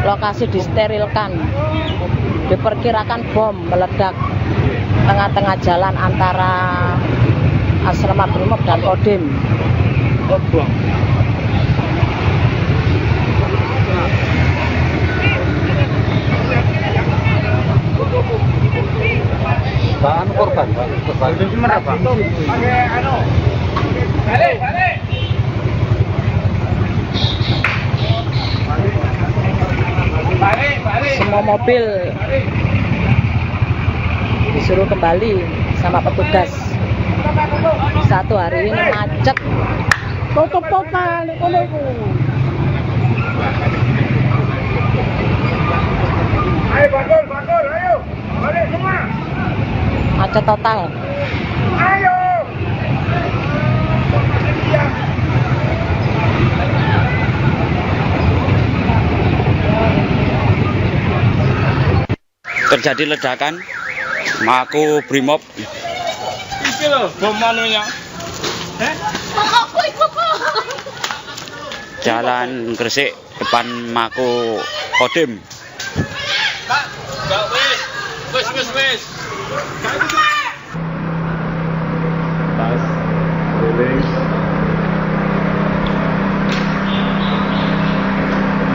Lokasi disterilkan. Diperkirakan bom meledak tengah-tengah jalan antara asrama Brimob dan Kodim. Bahan korban, berapa? Semua mobil disuruh kembali sama petugas. Satu hari ini macet. Tutup total. Ayo bakul, ayo. Balik semua. Macet total. Ayo. Terjadi ledakan Mako Brimob. Iki lho bom manunya. Jalan Gresik depan Mako Kodim. Pak, enggak wis. Tas, keliling.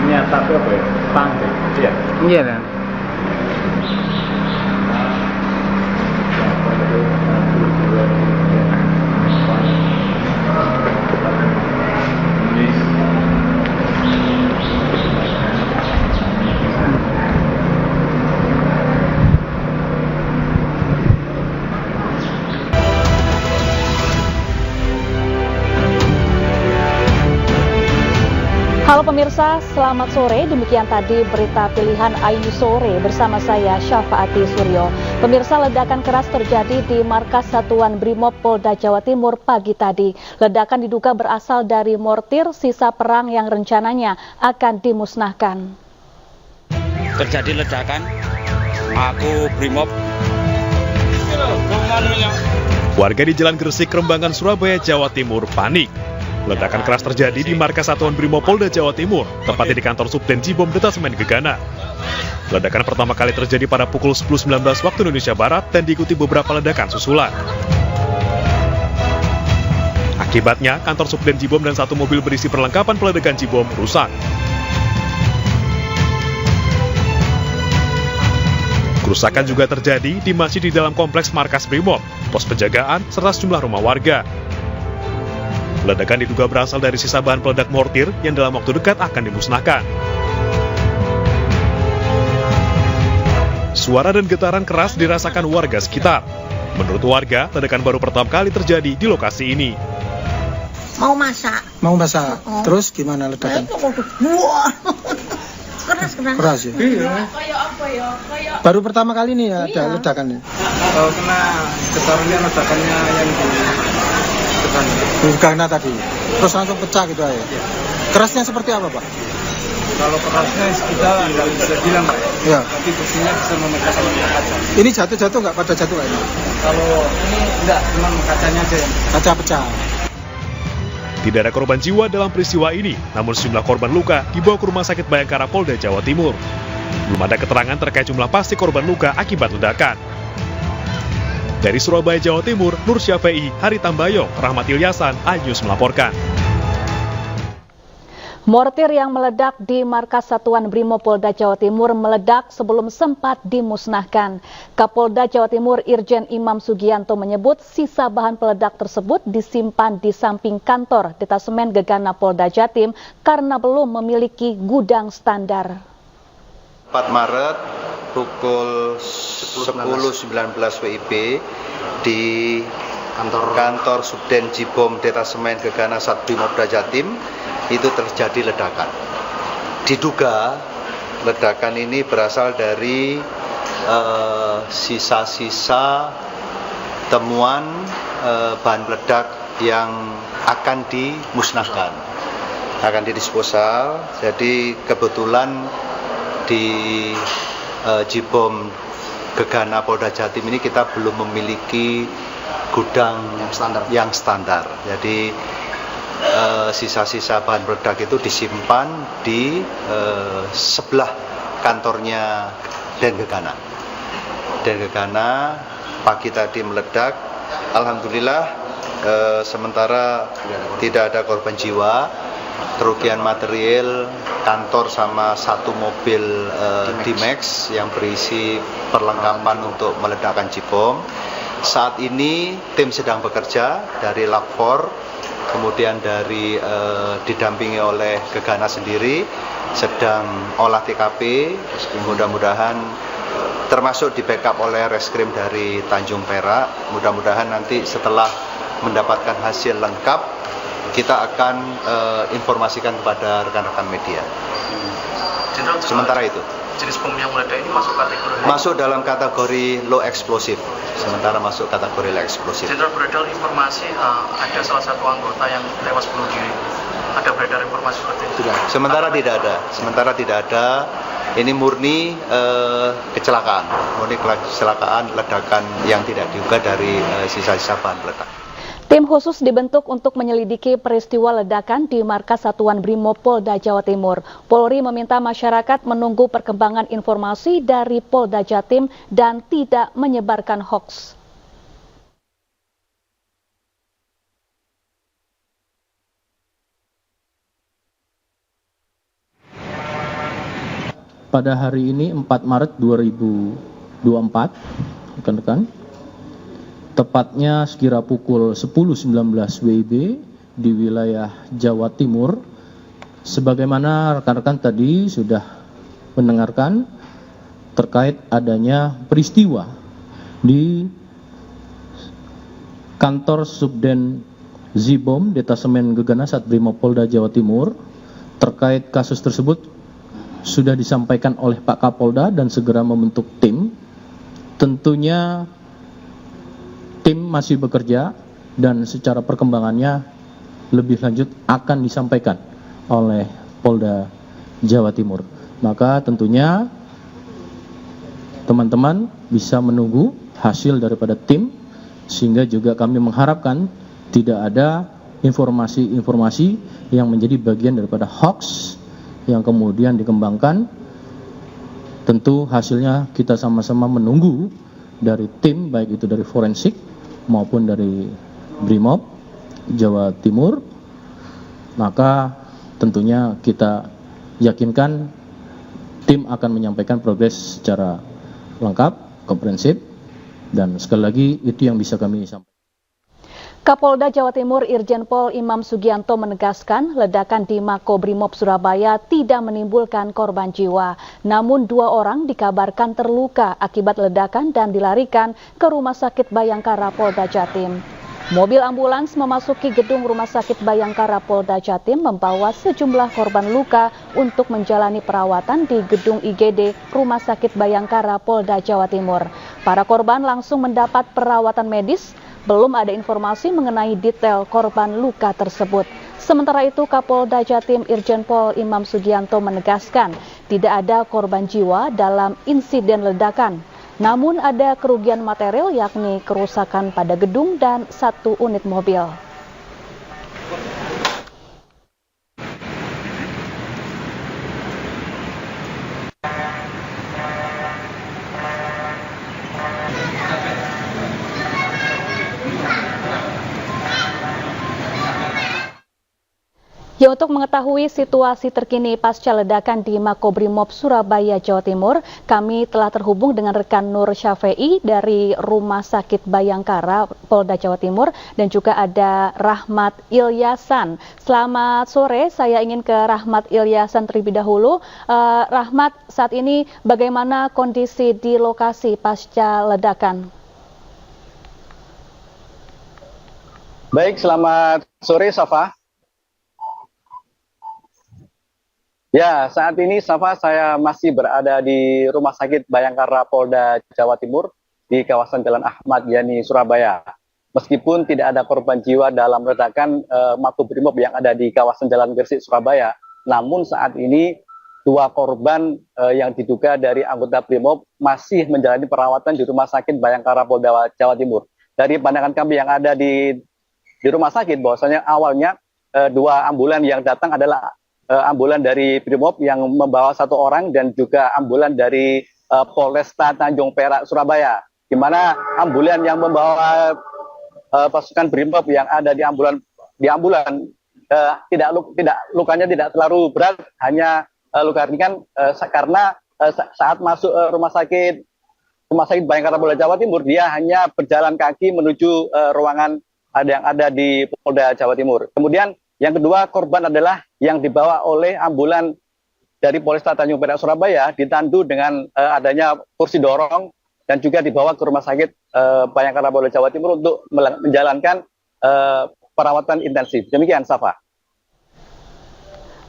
Ini atapnya apa ya? Pang deh, iya. Iya kan. Halo pemirsa, selamat sore. Demikian tadi berita pilihan Ayu Sore bersama saya Syafaati Suryo. Pemirsa, ledakan keras terjadi di markas Satuan Brimob Polda Jawa Timur pagi tadi. Ledakan diduga berasal dari mortir sisa perang yang rencananya akan dimusnahkan. Terjadi ledakan Mako Brimob. Iki lho bom manunya. Warga di Jalan Gresik, Kerembangan, Surabaya, Jawa Timur panik. Ledakan keras terjadi di markas Satuan Brimob Polda Jawa Timur, tepatnya di kantor Subden Jibom Detasemen Gegana. Ledakan pertama kali terjadi pada pukul 10.19 waktu Indonesia Barat dan diikuti beberapa ledakan susulan. Akibatnya, kantor Subden Jibom dan satu mobil berisi perlengkapan peledakan Jibom rusak. Kerusakan juga terjadi di masjid di dalam kompleks markas Brimob, pos penjagaan, serta sejumlah rumah warga. Ledakan diduga berasal dari sisa bahan peledak mortir yang dalam waktu dekat akan dimusnahkan. Suara dan getaran keras dirasakan warga sekitar. Menurut warga, ledakan baru pertama kali terjadi di lokasi ini. Mau masak. Terus gimana ledakan? Wah. Keras ya? Iya. Baru pertama kali nih ada ledakan nih? Kalau kena getarannya ledakannya yang di Gegana tadi? Terus langsung pecah gitu aja? Iya. Kerasnya seperti apa Pak? Kalau kerasnya kita nggak bisa bilang Pak. Ya. Tapi besinya bisa memecahkan kaca. Ini jatuh nggak pada jatuh ini? Kalau ini enggak, cuma kacanya aja yang Kaca pecah. Tidak ada korban jiwa dalam peristiwa ini, namun sejumlah korban luka dibawa ke Rumah Sakit Bayangkara Polda Jawa Timur. Belum ada keterangan terkait jumlah pasti korban luka akibat ledakan. Dari Surabaya, Jawa Timur, Nur Syafei, Hari Tambayong, Rahmat Ilyasan, iNews melaporkan. Mortir yang meledak di markas Satuan Brimob Polda Jawa Timur meledak sebelum sempat dimusnahkan. Kapolda Jawa Timur Irjen Imam Sugianto menyebut sisa bahan peledak tersebut disimpan di samping kantor Detasemen Gegana Polda Jatim karena belum memiliki gudang standar. 4 Maret pukul 10.19 WIB di kantor Subden Jibom Detasemen Gegana Satbrimob Polda Jatim itu terjadi ledakan. Diduga ledakan ini berasal dari sisa-sisa temuan bahan peledak yang akan dimusnahkan, akan didisposal. Jadi kebetulan di Jibom Gegana Polda Jatim ini kita belum memiliki gudang yang standar. Jadi sisa-sisa bahan peledak itu disimpan di sebelah kantornya Dengegana. Dengegana pagi tadi meledak. Alhamdulillah sementara tidak ada korban jiwa. Kerugian material kantor sama satu mobil D-Max yang berisi perlengkapan untuk meledakkan J-bom. Saat ini tim sedang bekerja dari Lakfor, kemudian dari didampingi oleh Gegana sendiri sedang olah TKP, mudah-mudahan termasuk di backup oleh reskrim dari Tanjung Perak. Mudah-mudahan nanti setelah mendapatkan hasil lengkap kita akan informasikan kepada rekan-rekan media. Sementara itu jenis bom yang meledak ini masuk dalam kategori low explosive. Sementara masuk kategori low explosive. Jenderal, beredar informasi ada salah satu anggota yang tewas bunuh diri. Ada beredar informasi seperti itu? Sementara tidak ada. Ini murni kecelakaan, ledakan yang tidak diduga dari sisa-sisa bahan peledak. Tim khusus dibentuk untuk menyelidiki peristiwa ledakan di markas Satuan Brimob Polda Jawa Timur. Polri meminta masyarakat menunggu perkembangan informasi dari Polda Jatim dan tidak menyebarkan hoaks. Pada hari ini 4 Maret 2024, rekan-rekan, tepatnya sekira pukul 10.19 WIB di wilayah Jawa Timur, sebagaimana rekan-rekan tadi sudah mendengarkan terkait adanya peristiwa di kantor Subden Zibom Detasemen Gegana Satbrimob Polda Jawa Timur. Terkait kasus tersebut sudah disampaikan oleh Pak Kapolda dan segera membentuk tim. Tentunya tim masih bekerja dan secara perkembangannya lebih lanjut akan disampaikan oleh Polda Jawa Timur. Maka tentunya teman-teman bisa menunggu hasil daripada tim, sehingga juga kami mengharapkan tidak ada informasi-informasi yang menjadi bagian daripada hoax yang kemudian dikembangkan. Tentu hasilnya kita sama-sama menunggu dari tim, baik itu dari forensik maupun dari Brimob Jawa Timur. Maka tentunya kita yakinkan tim akan menyampaikan progres secara lengkap, komprehensif, dan sekali lagi itu yang bisa kami sampaikan. Kapolda Jawa Timur Irjen Pol Imam Sugianto menegaskan ledakan di Makobrimob Surabaya tidak menimbulkan korban jiwa. Namun 2 orang dikabarkan terluka akibat ledakan dan dilarikan ke Rumah Sakit Bayangkara Polda Jatim. Mobil ambulans memasuki gedung Rumah Sakit Bayangkara Polda Jatim membawa sejumlah korban luka untuk menjalani perawatan di gedung IGD Rumah Sakit Bayangkara Polda Jawa Timur. Para korban langsung mendapat perawatan medis. Belum ada informasi mengenai detail korban luka tersebut. Sementara itu, Kapolda Jatim Irjen Pol Imam Sugianto menegaskan tidak ada korban jiwa dalam insiden ledakan. Namun ada kerugian material yakni kerusakan pada gedung dan 1 unit mobil. Ya, untuk mengetahui situasi terkini pasca ledakan di Makobrimob Surabaya, Jawa Timur, kami telah terhubung dengan rekan Nur Syafei dari Rumah Sakit Bayangkara Polda Jawa Timur dan juga ada Rahmat Ilyasan. Selamat sore, saya ingin ke Rahmat Ilyasan terlebih dahulu. Rahmat, saat ini bagaimana kondisi di lokasi pasca ledakan? Baik, selamat sore, Safa. Ya, saat ini Safa, saya masih berada di Rumah Sakit Bayangkara Polda Jawa Timur di kawasan Jalan Ahmad Yani, Surabaya. Meskipun tidak ada korban jiwa dalam ledakan Makobrimob yang ada di kawasan Jalan Gresik, Surabaya, namun saat ini 2 korban yang diduga dari anggota Brimob masih menjalani perawatan di Rumah Sakit Bayangkara Polda Jawa Timur. Dari pandangan kami yang ada di rumah sakit, bahwasanya awalnya dua ambulan yang datang adalah ambulan dari Brimob yang membawa 1 orang dan juga ambulan dari Polresta Tanjung Perak Surabaya, di mana ambulan yang membawa pasukan Brimob yang ada di ambulan lukanya tidak terlalu berat, hanya luka ringan karena saat masuk rumah sakit Bayangkara Polda Jawa Timur, dia hanya berjalan kaki menuju ruangan yang ada di Polda Jawa Timur. Kemudian yang kedua, korban adalah yang dibawa oleh ambulan dari Polresta Tanjung Perak Surabaya, ditandu dengan adanya kursi dorong dan juga dibawa ke rumah sakit Bayangkara Polda Jawa Timur untuk menjalankan perawatan intensif. Demikian, Safa.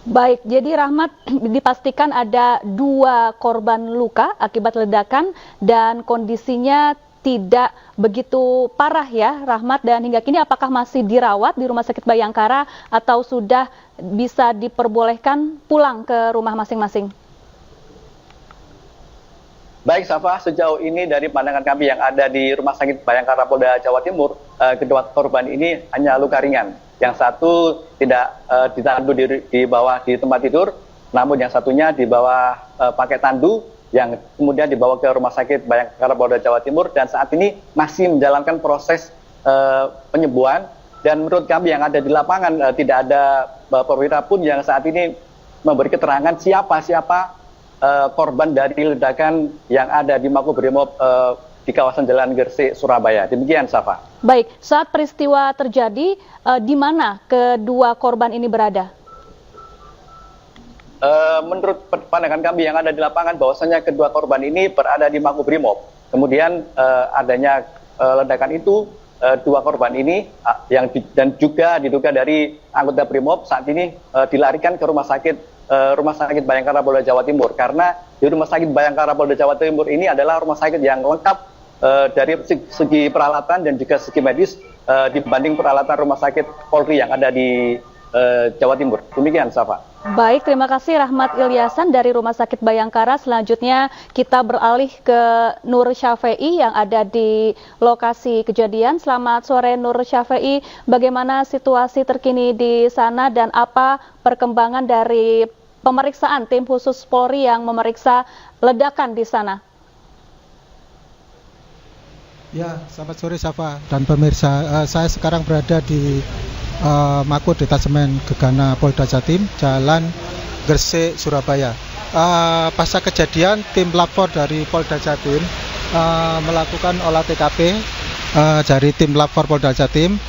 Baik, jadi Rahmat, dipastikan ada 2 korban luka akibat ledakan dan kondisinya tidak begitu parah ya, Rahmat, dan hingga kini apakah masih dirawat di Rumah Sakit Bayangkara atau sudah bisa diperbolehkan pulang ke rumah masing-masing? Baik, Safa, sejauh ini dari pandangan kami yang ada di Rumah Sakit Bayangkara Polda Jawa Timur, kedua korban ini hanya luka ringan. Yang satu tidak ditandu di bawah di tempat tidur, namun yang satunya di bawah pakai tandu, yang kemudian dibawa ke Rumah Sakit Bayangkara Polda Jawa Timur dan saat ini masih menjalankan proses penyembuhan. Dan menurut kami yang ada di lapangan tidak ada perwira pun yang saat ini memberi keterangan siapa korban dari ledakan yang ada di Makobrimob di kawasan Jalan Gresik, Surabaya. Demikian, Safa. Baik, saat peristiwa terjadi, di mana kedua korban ini berada? Menurut pandangan kami yang ada di lapangan, bahwasanya kedua korban ini berada di Makobrimob. Kemudian adanya ledakan itu, 2 korban ini dan juga diduga dari anggota Brimob saat ini dilarikan ke rumah sakit Bayangkara Polda Jawa Timur, karena di Rumah Sakit Bayangkara Polda Jawa Timur ini adalah rumah sakit yang lengkap dari segi peralatan dan juga segi medis dibanding peralatan rumah sakit Polri yang ada di Jawa Timur. Demikian, Safa. Baik, terima kasih Rahmat Ilyasan dari Rumah Sakit Bayangkara. Selanjutnya kita beralih ke Nur Syafei yang ada di lokasi kejadian. Selamat sore Nur Syafei, bagaimana situasi terkini di sana dan apa perkembangan dari pemeriksaan tim khusus Polri yang memeriksa ledakan di sana? Ya, selamat sore Safa dan pemirsa. Saya sekarang berada di Mako Detasemen Gegana Polda Jatim, Jalan Gresik, Surabaya. Pasca kejadian, tim lapor dari Polda Jatim melakukan olah TKP dari tim lapor Polda Jatim,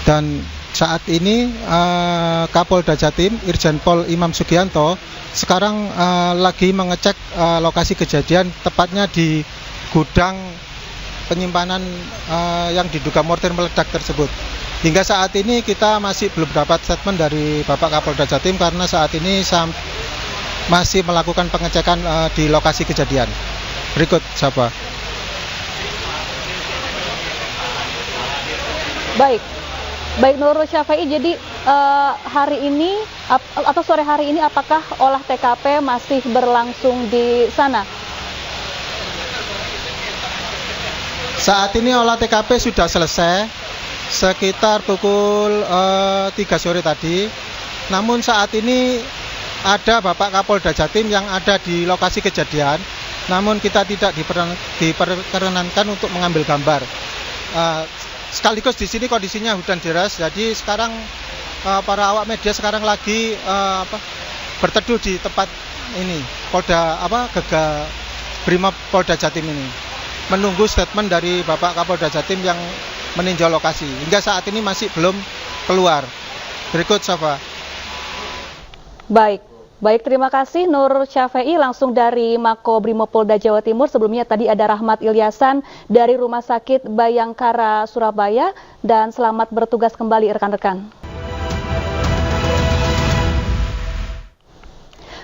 dan saat ini Kapolda Jatim Irjen Pol Imam Sugianto sekarang lagi mengecek lokasi kejadian, tepatnya di gudang penyimpanan yang diduga mortir meledak tersebut. Hingga saat ini kita masih belum dapat statement dari Bapak Kapolda Jatim karena saat ini masih melakukan pengecekan di lokasi kejadian. Berikut, Safa. Baik Nur Syafei, jadi hari ini atau sore hari ini apakah olah TKP masih berlangsung di sana? Saat ini olah TKP sudah selesai sekitar pukul 3 sore tadi. Namun saat ini ada Bapak Kapolda Jatim yang ada di lokasi kejadian, namun kita tidak diperkenankan untuk mengambil gambar. Sekaligus di sini kondisinya hujan deras, jadi sekarang para awak media sekarang lagi berteduh di tempat ini Brimob Polda Jatim ini, menunggu statement dari Bapak Kapolda Jatim yang meninjau lokasi. Hingga saat ini masih belum keluar. Berikut, Safa. Baik, terima kasih Nur Syafei langsung dari Mako Brimob Polda Jawa Timur. Sebelumnya tadi ada Rahmat Ilyasan dari Rumah Sakit Bayangkara Surabaya, dan selamat bertugas kembali rekan-rekan.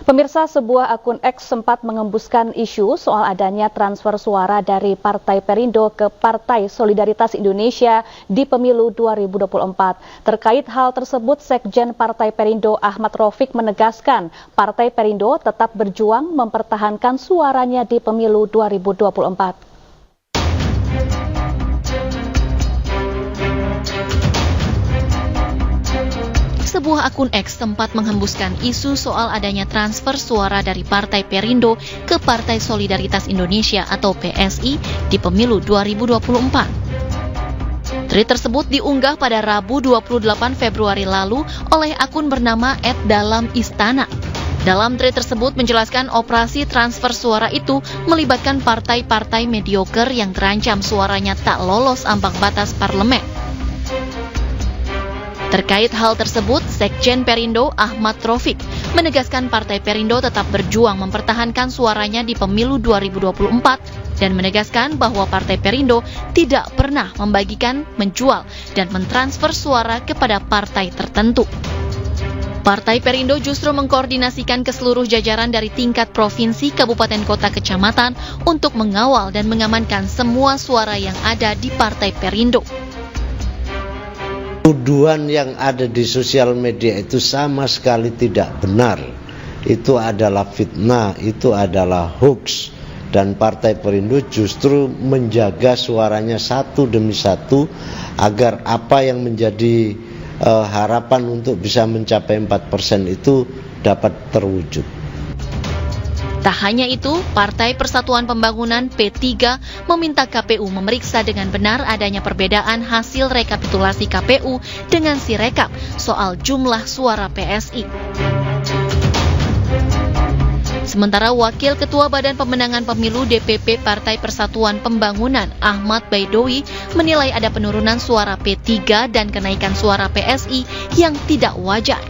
Pemirsa, sebuah akun X sempat mengembuskan isu soal adanya transfer suara dari Partai Perindo ke Partai Solidaritas Indonesia di pemilu 2024. Terkait hal tersebut, Sekjen Partai Perindo Ahmad Raufik menegaskan Partai Perindo tetap berjuang mempertahankan suaranya di pemilu 2024. sebuah akun X sempat menghembuskan isu soal adanya transfer suara dari Partai Perindo ke Partai Solidaritas Indonesia atau PSI di pemilu 2024. Tweet tersebut diunggah pada Rabu 28 Februari lalu oleh akun bernama @dalamistana. Dalam tweet tersebut menjelaskan operasi transfer suara itu melibatkan partai-partai mediocre yang terancam suaranya tak lolos ambang batas parlemen. Terkait hal tersebut, Sekjen Perindo Ahmad Taufik menegaskan Partai Perindo tetap berjuang mempertahankan suaranya di pemilu 2024 dan menegaskan bahwa Partai Perindo tidak pernah membagikan, menjual, dan mentransfer suara kepada partai tertentu. Partai Perindo justru mengkoordinasikan ke seluruh jajaran dari tingkat provinsi, kabupaten, kota, kecamatan untuk mengawal dan mengamankan semua suara yang ada di Partai Perindo. Tuduhan yang ada di sosial media itu sama sekali tidak benar. Itu adalah fitnah, itu adalah hoax. Dan Partai Perindo justru menjaga suaranya satu demi satu agar apa yang menjadi harapan untuk bisa mencapai 4% itu dapat terwujud. Tak hanya itu, Partai Persatuan Pembangunan P3 meminta KPU memeriksa dengan benar adanya perbedaan hasil rekapitulasi KPU dengan Sirekap soal jumlah suara PSI. Sementara Wakil Ketua Badan Pemenangan Pemilu DPP Partai Persatuan Pembangunan Ahmad Baidowi menilai ada penurunan suara P3 dan kenaikan suara PSI yang tidak wajar.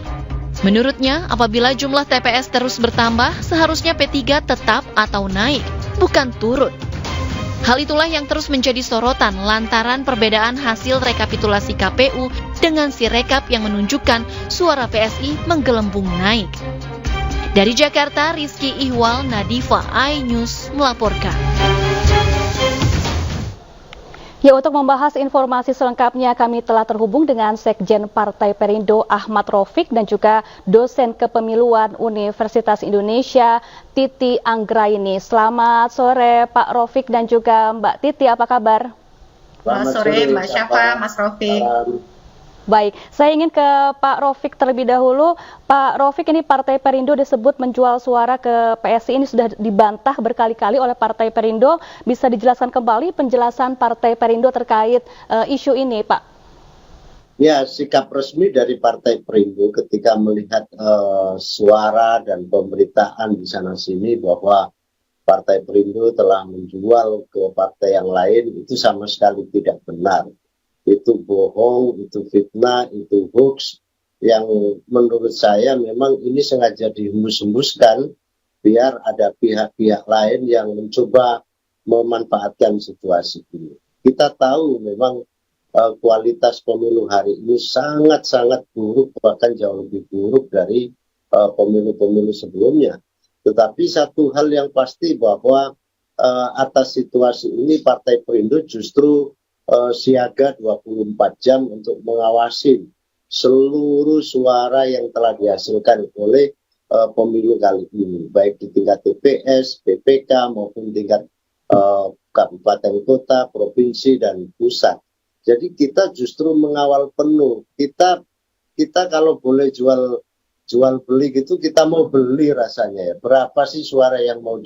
Menurutnya, apabila jumlah TPS terus bertambah, seharusnya P3 tetap atau naik, bukan turun. Hal itulah yang terus menjadi sorotan lantaran perbedaan hasil rekapitulasi KPU dengan Sirekap yang menunjukkan suara PSI menggelembung naik. Dari Jakarta, Rizky Ihwal, Nadifa, iNews melaporkan. Ya, untuk membahas informasi selengkapnya kami telah terhubung dengan Sekjen Partai Perindo Ahmad Taufik dan juga dosen kepemiluan Universitas Indonesia Titi Anggraini. Selamat sore Pak Taufik dan juga Mbak Titi, apa kabar? Selamat sore Mbak Syafa, Mas Taufik. Baik, saya ingin ke Pak Taufik terlebih dahulu. Pak Taufik, ini Partai Perindo disebut menjual suara ke PSI, ini sudah dibantah berkali-kali oleh Partai Perindo. Bisa dijelaskan kembali penjelasan Partai Perindo terkait isu ini, Pak? Ya, sikap resmi dari Partai Perindo ketika melihat suara dan pemberitaan di sana-sini bahwa Partai Perindo telah menjual ke partai yang lain, itu sama sekali tidak benar. Itu bohong, itu fitnah, itu hoax yang menurut saya memang ini sengaja dihembus-hembuskan biar ada pihak-pihak lain yang mencoba memanfaatkan situasi ini. Kita tahu memang kualitas pemilu hari ini sangat-sangat buruk, bahkan jauh lebih buruk dari pemilu-pemilu sebelumnya. Tetapi satu hal yang pasti bahwa atas situasi ini Partai Perindo justru siaga 24 jam untuk mengawasi seluruh suara yang telah dihasilkan oleh pemilu kali ini, baik di tingkat TPS, BPK maupun tingkat kabupaten kota, provinsi dan pusat. Jadi kita justru mengawal penuh. Kita kalau boleh jual beli gitu, kita mau beli rasanya ya. Berapa sih suara yang mau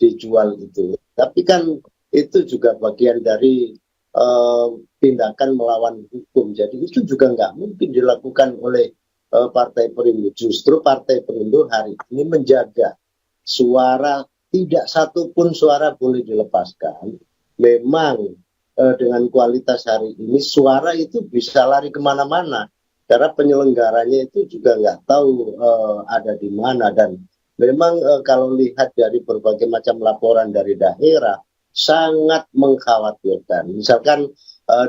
dijual itu? Tapi kan itu juga bagian dari tindakan melawan hukum. Jadi itu juga nggak mungkin dilakukan oleh Partai Perindo. Justru Partai Perindo hari ini menjaga suara, tidak satu pun suara boleh dilepaskan. Memang dengan kualitas hari ini suara itu bisa lari kemana-mana karena penyelenggaranya itu juga nggak tahu ada di mana. Dan memang kalau lihat dari berbagai macam laporan dari daerah, sangat mengkhawatirkan. Misalkan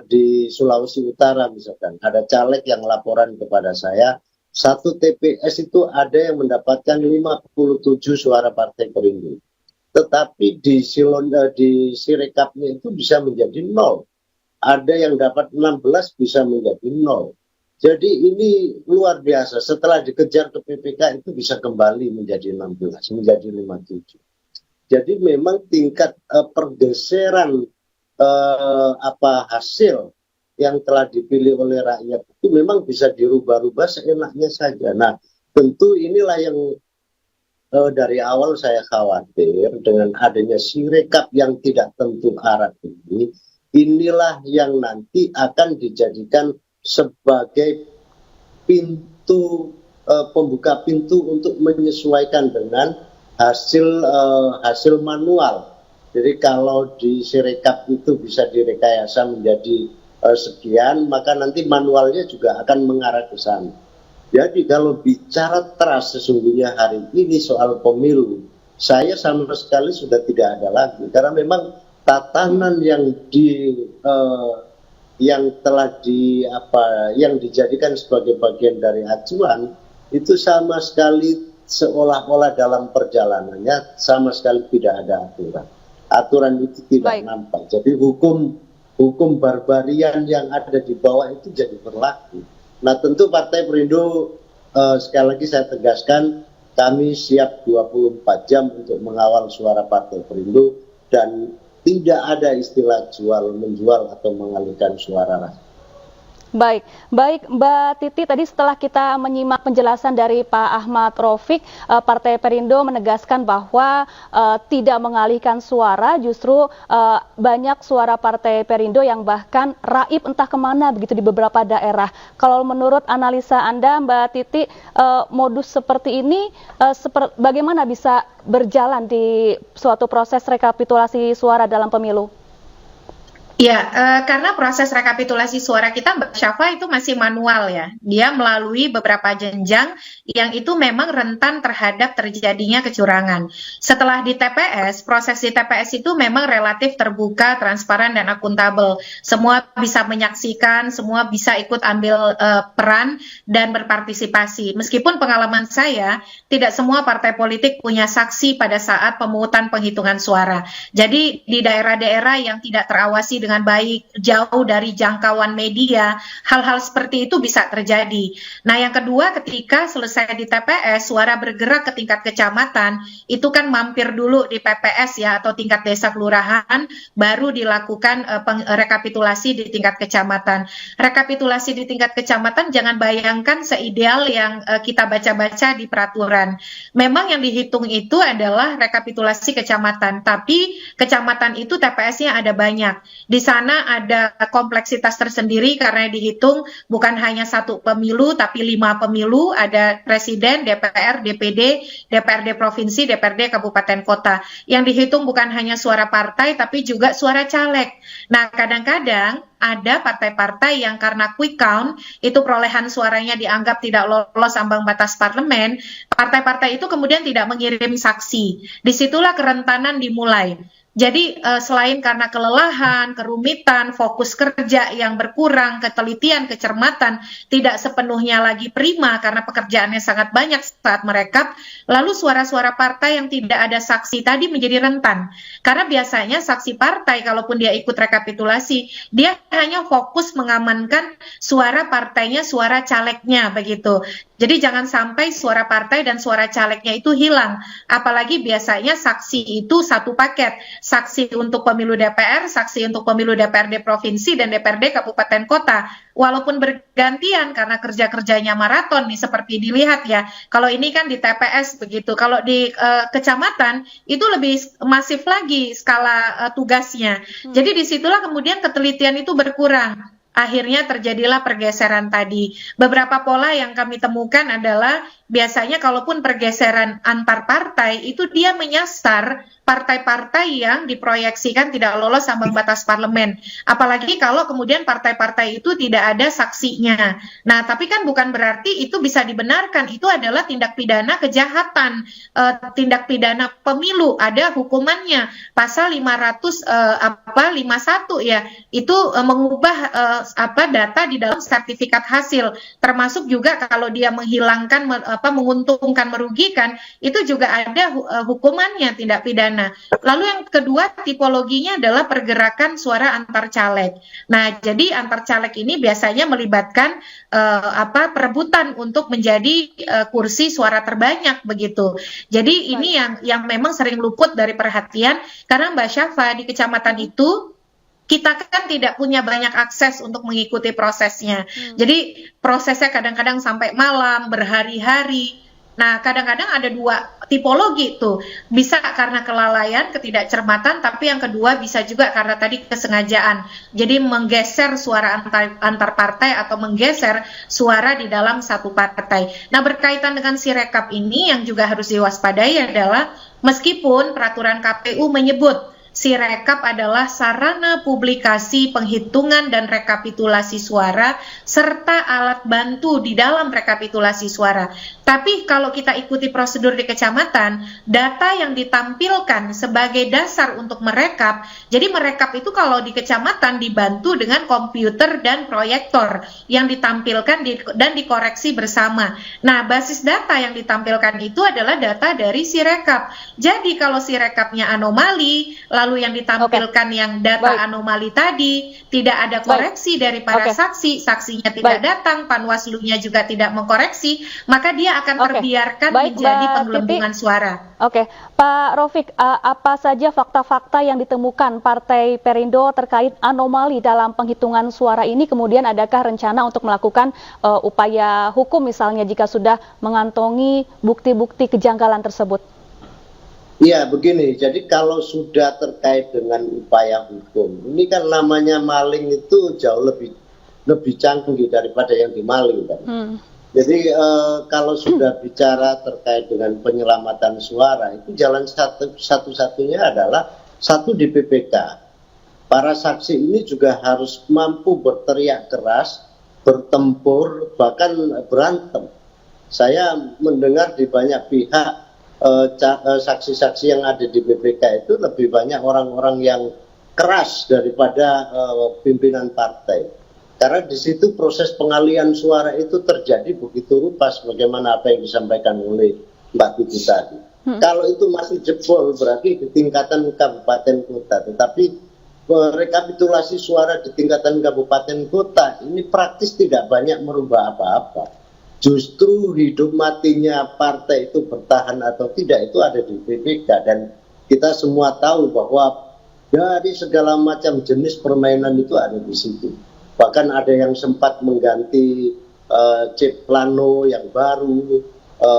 di Sulawesi Utara misalkan ada caleg yang laporan kepada saya, satu TPS itu ada yang mendapatkan 57 suara Partai Perindo. Tetapi di Sirekapnya itu bisa menjadi 0. Ada yang dapat 16 bisa menjadi 0. Jadi ini luar biasa. Setelah dikejar ke PPK itu bisa kembali menjadi 16, menjadi 57. Jadi memang tingkat pergeseran hasil yang telah dipilih oleh rakyat itu memang bisa dirubah-rubah seenaknya saja. Nah, tentu inilah yang dari awal saya khawatir dengan adanya sirekap yang tidak tentu arah ini. Inilah yang nanti akan dijadikan sebagai pintu pembuka pintu untuk menyesuaikan dengan hasil manual. Jadi kalau di sirekap itu bisa direkayasa menjadi sekian, maka nanti manualnya juga akan mengarah ke sana. Jadi kalau bicara teras sesungguhnya hari ini soal pemilu, saya sama sekali sudah tidak ada lagi, karena memang tatanan yang yang dijadikan sebagai bagian dari acuan itu sama sekali seolah-olah dalam perjalanannya sama sekali tidak ada aturan. Aturan itu tidak nampak. Jadi hukum barbarian yang ada di bawah itu jadi berlaku. Nah, tentu Partai Perindo sekali lagi saya tegaskan, kami siap 24 jam untuk mengawal suara Partai Perindo dan tidak ada istilah menjual atau mengalihkan suara rakyat. Baik Mbak Titi, tadi setelah kita menyimak penjelasan dari Pak Ahmad Raufik, Partai Perindo menegaskan bahwa tidak mengalihkan suara, justru banyak suara Partai Perindo yang bahkan raib entah kemana begitu di beberapa daerah. Kalau menurut analisa Anda Mbak Titi, modus seperti ini bagaimana bisa berjalan di suatu proses rekapitulasi suara dalam pemilu? Ya, karena proses rekapitulasi suara kita, Mbak Syafa, itu masih manual ya. Dia melalui beberapa jenjang yang itu memang rentan terhadap terjadinya kecurangan. Setelah di TPS, proses di TPS itu memang relatif terbuka, transparan, dan akuntabel. Semua bisa menyaksikan, semua bisa ikut ambil peran dan berpartisipasi. Meskipun pengalaman saya, tidak semua partai politik punya saksi pada saat pemungutan penghitungan suara. Jadi di daerah-daerah yang tidak terawasi dengan baik, jauh dari jangkauan media, hal-hal seperti itu bisa terjadi. Nah, yang kedua, ketika selesai di TPS, suara bergerak ke tingkat kecamatan, itu kan mampir dulu di PPS ya, atau tingkat desa kelurahan, baru dilakukan rekapitulasi di tingkat kecamatan. Rekapitulasi di tingkat kecamatan jangan bayangkan seideal yang kita baca-baca di peraturan. Memang yang dihitung itu adalah rekapitulasi kecamatan, tapi kecamatan itu TPS-nya ada banyak. Di sana ada kompleksitas tersendiri karena dihitung bukan hanya satu pemilu, tapi 5 pemilu, ada presiden, DPR, DPD, DPRD provinsi, DPRD kabupaten kota. Yang dihitung bukan hanya suara partai, tapi juga suara caleg. Nah, kadang-kadang ada partai-partai yang karena quick count, itu perolehan suaranya dianggap tidak lolos ambang batas parlemen, partai-partai itu kemudian tidak mengirim saksi. Disitulah kerentanan dimulai. Jadi selain karena kelelahan, kerumitan, fokus kerja yang berkurang, ketelitian, kecermatan tidak sepenuhnya lagi prima karena pekerjaannya sangat banyak saat merekap, lalu suara-suara partai yang tidak ada saksi tadi menjadi rentan. Karena biasanya saksi partai kalaupun dia ikut rekapitulasi, dia hanya fokus mengamankan suara partainya, suara calegnya begitu. Jadi jangan sampai suara partai dan suara calegnya itu hilang. Apalagi biasanya saksi itu satu paket. Saksi untuk pemilu DPR, saksi untuk pemilu DPRD provinsi dan DPRD kabupaten kota. Walaupun bergantian karena kerja-kerjanya maraton nih seperti dilihat ya. Kalau ini kan di TPS begitu. Kalau di kecamatan itu lebih masif lagi skala tugasnya. Jadi disitulah kemudian ketelitian itu berkurang. Akhirnya terjadilah pergeseran tadi. Beberapa pola yang kami temukan adalah biasanya kalaupun pergeseran antar partai itu dia menyasar partai-partai yang diproyeksikan tidak lolos ambang batas parlemen. Apalagi kalau kemudian partai-partai itu tidak ada saksinya. Nah, tapi kan bukan berarti itu bisa dibenarkan. Itu adalah tindak pidana kejahatan, tindak pidana pemilu. Ada hukumannya. Pasal 551 ya. Itu mengubah data di dalam sertifikat hasil. Termasuk juga kalau dia menghilangkan, menguntungkan, merugikan, itu juga ada hukumannya, tindak pidana. Lalu yang kedua tipologinya adalah pergerakan suara antar caleg. Nah, jadi antar caleg ini biasanya melibatkan perebutan untuk menjadi kursi suara terbanyak begitu. Jadi ini yang memang sering luput dari perhatian karena Mbak Syafa di kecamatan itu kita kan tidak punya banyak akses untuk mengikuti prosesnya. Jadi prosesnya kadang-kadang sampai malam, berhari-hari. Nah, kadang-kadang ada dua tipologi tuh. Bisa karena kelalaian, ketidakcermatan, tapi yang kedua bisa juga karena tadi kesengajaan. Jadi menggeser suara antar partai atau menggeser suara di dalam satu partai. Nah, berkaitan dengan Sirekap ini yang juga harus diwaspadai adalah meskipun peraturan KPU menyebut Sirekap adalah sarana publikasi penghitungan dan rekapitulasi suara serta alat bantu di dalam rekapitulasi suara. Tapi kalau kita ikuti prosedur di kecamatan, data yang ditampilkan sebagai dasar untuk merekap, jadi merekap itu kalau di kecamatan dibantu dengan komputer dan proyektor yang ditampilkan dan dikoreksi bersama. Nah, basis data yang ditampilkan itu adalah data dari Sirekap. Jadi kalau Sirekapnya anomali, lalu yang ditampilkan yang data anomali tadi, tidak ada koreksi dari para saksi, saksinya tidak datang, Panwaslu-nya juga tidak mengkoreksi, maka dia akan terbiarkan menjadi penggelembungan suara. Oke, Pak Rofik, apa saja fakta-fakta yang ditemukan Partai Perindo terkait anomali dalam penghitungan suara ini? Kemudian adakah rencana untuk melakukan upaya hukum misalnya jika sudah mengantongi bukti-bukti kejanggalan tersebut? Ya, begini. Jadi kalau sudah terkait dengan upaya hukum, ini kan namanya maling itu jauh lebih canggih daripada yang dimaling kan. Jadi kalau sudah bicara terkait dengan penyelamatan suara, itu jalan satu-satunya adalah satu di PPK. Para saksi ini juga harus mampu berteriak keras, bertempur, bahkan berantem. Saya mendengar di banyak pihak saksi-saksi yang ada di PPK itu lebih banyak orang-orang yang keras daripada pimpinan partai. Karena di situ proses pengalian suara itu terjadi begitu rupa sebagaimana apa yang disampaikan oleh Mbak Titi tadi. Kalau itu masih jebol berarti di tingkatan kabupaten kota. Tetapi rekapitulasi suara di tingkatan kabupaten kota ini praktis tidak banyak merubah apa-apa. Justru hidup matinya partai itu bertahan atau tidak itu ada di PPK. Dan kita semua tahu bahwa dari segala macam jenis permainan itu ada di situ. Bahkan ada yang sempat mengganti chip plano yang baru,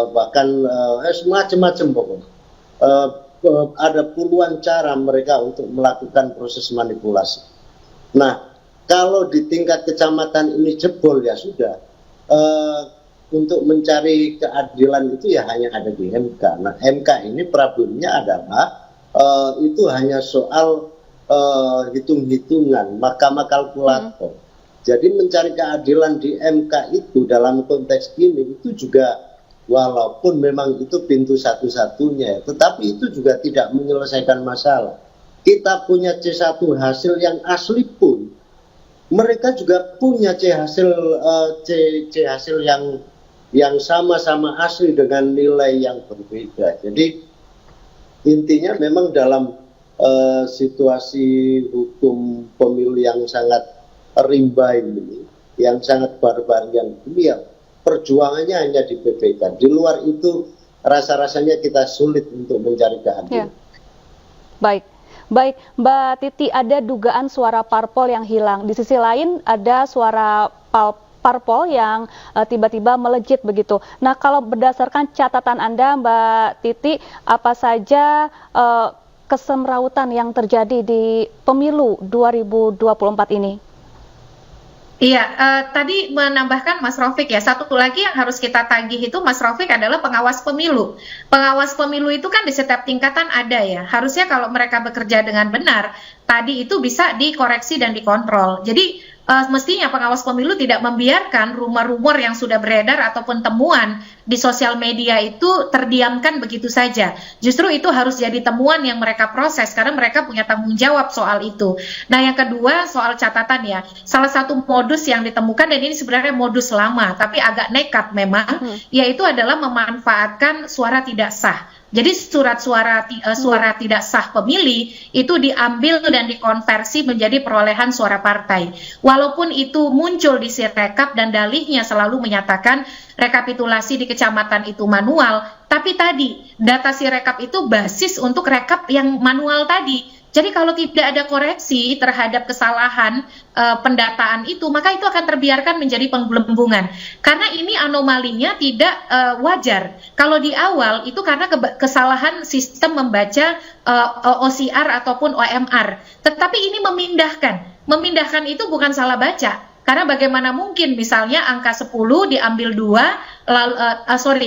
bahkan semacam-macam pokoknya. Ada puluhan cara mereka untuk melakukan proses manipulasi. Nah, kalau di tingkat kecamatan ini jebol ya sudah. Untuk mencari keadilan itu ya hanya ada di MK. Nah, MK ini problemnya adalah itu hanya soal hitung-hitungan, mahkamah kalkulator. Jadi mencari keadilan di MK itu dalam konteks ini itu juga walaupun memang itu pintu satu-satunya, tetapi itu juga tidak menyelesaikan masalah. Kita punya C1 hasil yang asli pun, mereka juga punya C hasil yang sama-sama asli dengan nilai yang berbeda. Jadi intinya memang dalam situasi hukum pemilu yang sangat rimba ini, yang sangat barbarian ini, ya perjuangannya hanya di PPK. Di luar itu rasa-rasanya kita sulit untuk mencari keadilan. Ya. Baik, Mbak Titi, ada dugaan suara parpol yang hilang. Di sisi lain ada suara parpol yang tiba-tiba melejit begitu. Nah, kalau berdasarkan catatan Anda, Mbak Titi, apa saja kesemrautan yang terjadi di pemilu 2024 ini? Iya, tadi menambahkan Mas Rofik ya, satu lagi yang harus kita tagih itu Mas Rofik adalah pengawas pemilu. Pengawas pemilu itu kan di setiap tingkatan ada ya, harusnya kalau mereka bekerja dengan benar, tadi itu bisa dikoreksi dan dikontrol. Jadi mestinya pengawas pemilu tidak membiarkan rumor-rumor yang sudah beredar ataupun temuan di sosial media itu terdiamkan begitu saja. Justru itu harus jadi temuan yang mereka proses karena mereka punya tanggung jawab soal itu. Nah, yang kedua soal catatan ya, salah satu modus yang ditemukan, dan ini sebenarnya modus lama tapi agak nekat memang, yaitu adalah memanfaatkan suara tidak sah. Jadi surat suara tidak sah pemilih itu diambil dan dikonversi menjadi perolehan suara partai. Walaupun itu muncul di Sirekap dan dalihnya selalu menyatakan rekapitulasi di kecamatan itu manual, tapi tadi data Sirekap itu basis untuk rekap yang manual tadi. Jadi kalau tidak ada koreksi terhadap kesalahan pendataan itu, maka itu akan terbiarkan menjadi penggelembungan. Karena ini anomalinya tidak wajar. Kalau di awal itu karena kesalahan sistem membaca OCR ataupun OMR. Tetapi ini memindahkan itu bukan salah baca. Karena bagaimana mungkin misalnya angka 10 diambil 2,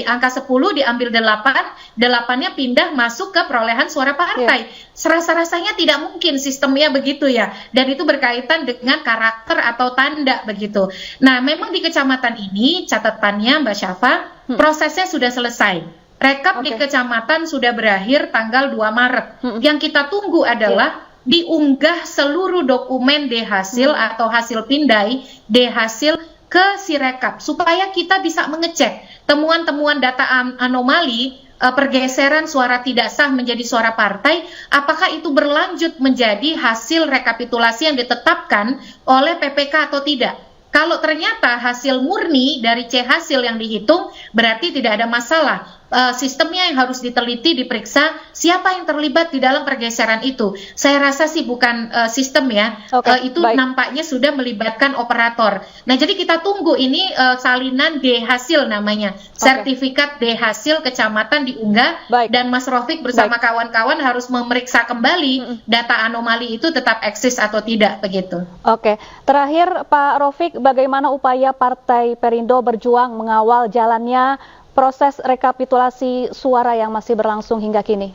angka 10 diambil 8, 8-nya pindah masuk ke perolehan suara partai. Serasa-rasanya tidak mungkin sistemnya begitu ya. Dan itu berkaitan dengan karakter atau tanda begitu. Nah, memang di kecamatan ini catatannya Mbak Syafa, prosesnya sudah selesai. Rekap di kecamatan sudah berakhir tanggal 2 Maret. Yang kita tunggu adalah diunggah seluruh dokumen D-hasil atau hasil pindai D-hasil ke Sirekap supaya kita bisa mengecek temuan-temuan data anomali pergeseran suara tidak sah menjadi suara partai, apakah itu berlanjut menjadi hasil rekapitulasi yang ditetapkan oleh PPK atau tidak. Kalau ternyata hasil murni dari C-hasil yang dihitung, berarti tidak ada masalah. Sistemnya yang harus diteliti, diperiksa siapa yang terlibat di dalam pergeseran itu. Saya rasa sih bukan sistem ya, itu nampaknya sudah melibatkan operator. Nah, jadi kita tunggu ini salinan D-hasil namanya, sertifikat D-hasil kecamatan diunggah, dan Mas Rofik bersama kawan-kawan harus memeriksa kembali data anomali itu tetap eksis atau tidak begitu. Oke, terakhir Pak Rofik, bagaimana upaya Partai Perindo berjuang mengawal jalannya proses rekapitulasi suara yang masih berlangsung hingga kini?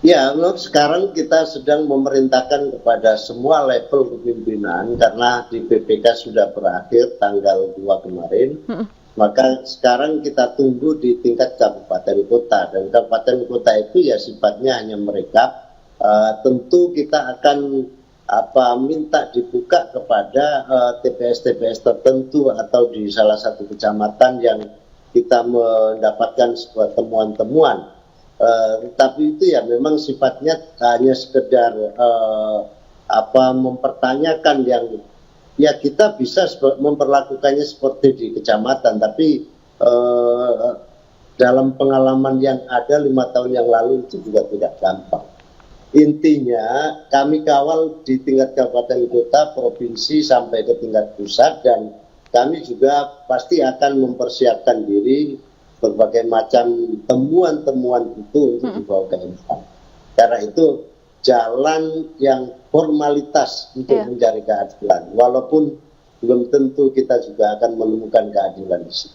Ya, sekarang kita sedang memerintahkan kepada semua level kepimpinan karena di PPK sudah berakhir tanggal 2 kemarin. Maka sekarang kita tunggu di tingkat kabupaten kota, dan kabupaten kota itu ya sifatnya hanya merekap. Tentu kita akan minta dibuka kepada TPS-TPS tertentu atau di salah satu kecamatan yang kita mendapatkan sebuah temuan-temuan, tapi itu ya memang sifatnya hanya sekedar mempertanyakan yang ya kita bisa memperlakukannya seperti di kecamatan, tapi dalam pengalaman yang ada 5 tahun yang lalu itu juga tidak gampang. Intinya kami kawal di tingkat kabupaten kota, provinsi sampai ke tingkat pusat, dan kami juga pasti akan mempersiapkan diri berbagai macam temuan-temuan itu untuk dibawa ke MK. Karena itu jalan yang formalitas untuk mencari keadilan. Walaupun belum tentu kita juga akan menemukan keadilan di situ.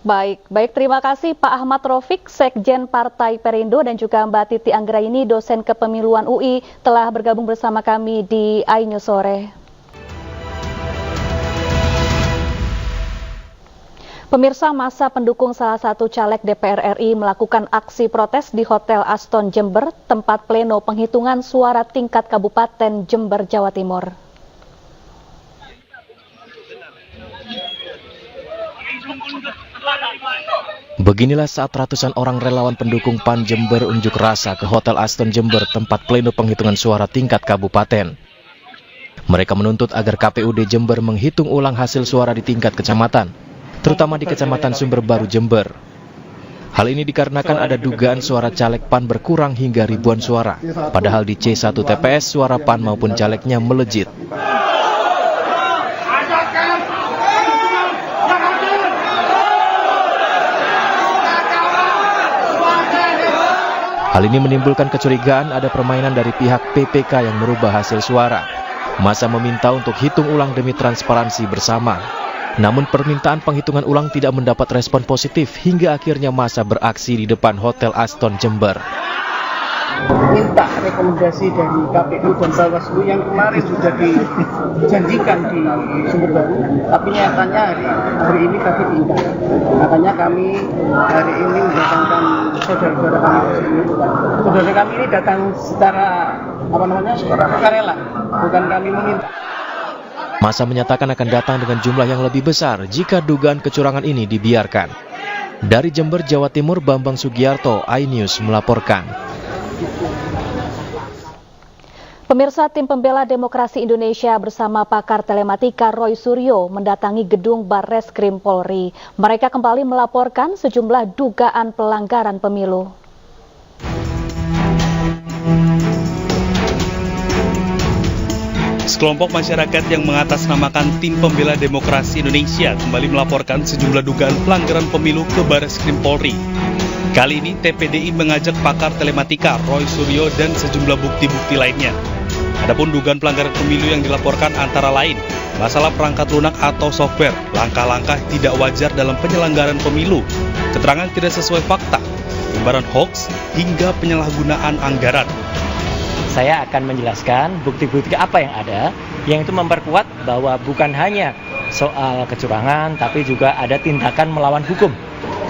Baik, terima kasih Pak Ahmad Rofik, Sekjen Partai Perindo, dan juga Mbak Titi Anggraini, dosen kepemiluan UI, telah bergabung bersama kami di iNews Sore. Pemirsa, massa pendukung salah satu caleg DPR RI melakukan aksi protes di Hotel Aston Jember, tempat pleno penghitungan suara tingkat Kabupaten Jember, Jawa Timur. Beginilah saat ratusan orang relawan pendukung PAN Jember unjuk rasa ke Hotel Aston Jember, tempat pleno penghitungan suara tingkat kabupaten. Mereka menuntut agar KPUD Jember menghitung ulang hasil suara di tingkat kecamatan, terutama di Kecamatan Sumberbaru Jember. Hal ini dikarenakan ada dugaan suara caleg PAN berkurang hingga ribuan suara, padahal di C1 TPS suara PAN maupun calegnya melejit. Hal ini menimbulkan kecurigaan ada permainan dari pihak PPK yang merubah hasil suara. Massa meminta untuk hitung ulang demi transparansi bersama. Namun permintaan penghitungan ulang tidak mendapat respon positif hingga akhirnya massa beraksi di depan Hotel Aston Jember. Minta rekomendasi dari KPU dan Bawaslu yang kemarin sudah dijanjikan di Sumberbaru, tapi nyatanya hari ini tadi diingat. Makanya kami hari ini mendatangkan saudara-saudara kami di sini. Saudara kami ini datang secara sukarela, bukan kami meminta. Massa menyatakan akan datang dengan jumlah yang lebih besar jika dugaan kecurangan ini dibiarkan. Dari Jember, Jawa Timur, Bambang Sugiarto, iNews melaporkan. Pemirsa, tim pembela demokrasi Indonesia bersama pakar telematika Roy Suryo mendatangi gedung Barreskrim Polri. Mereka kembali melaporkan sejumlah dugaan pelanggaran pemilu. Sekelompok masyarakat yang mengatasnamakan Tim Pembela Demokrasi Indonesia kembali melaporkan sejumlah dugaan pelanggaran pemilu ke Bareskrim Polri. Kali ini TPDI mengajak pakar telematika Roy Suryo dan sejumlah bukti-bukti lainnya. Adapun dugaan pelanggaran pemilu yang dilaporkan antara lain masalah perangkat lunak atau software, langkah-langkah tidak wajar dalam penyelenggaraan pemilu, keterangan tidak sesuai fakta, penyebaran hoax, hingga penyalahgunaan anggaran. Saya akan menjelaskan bukti-bukti apa yang ada, yang itu memperkuat bahwa bukan hanya soal kecurangan, tapi juga ada tindakan melawan hukum,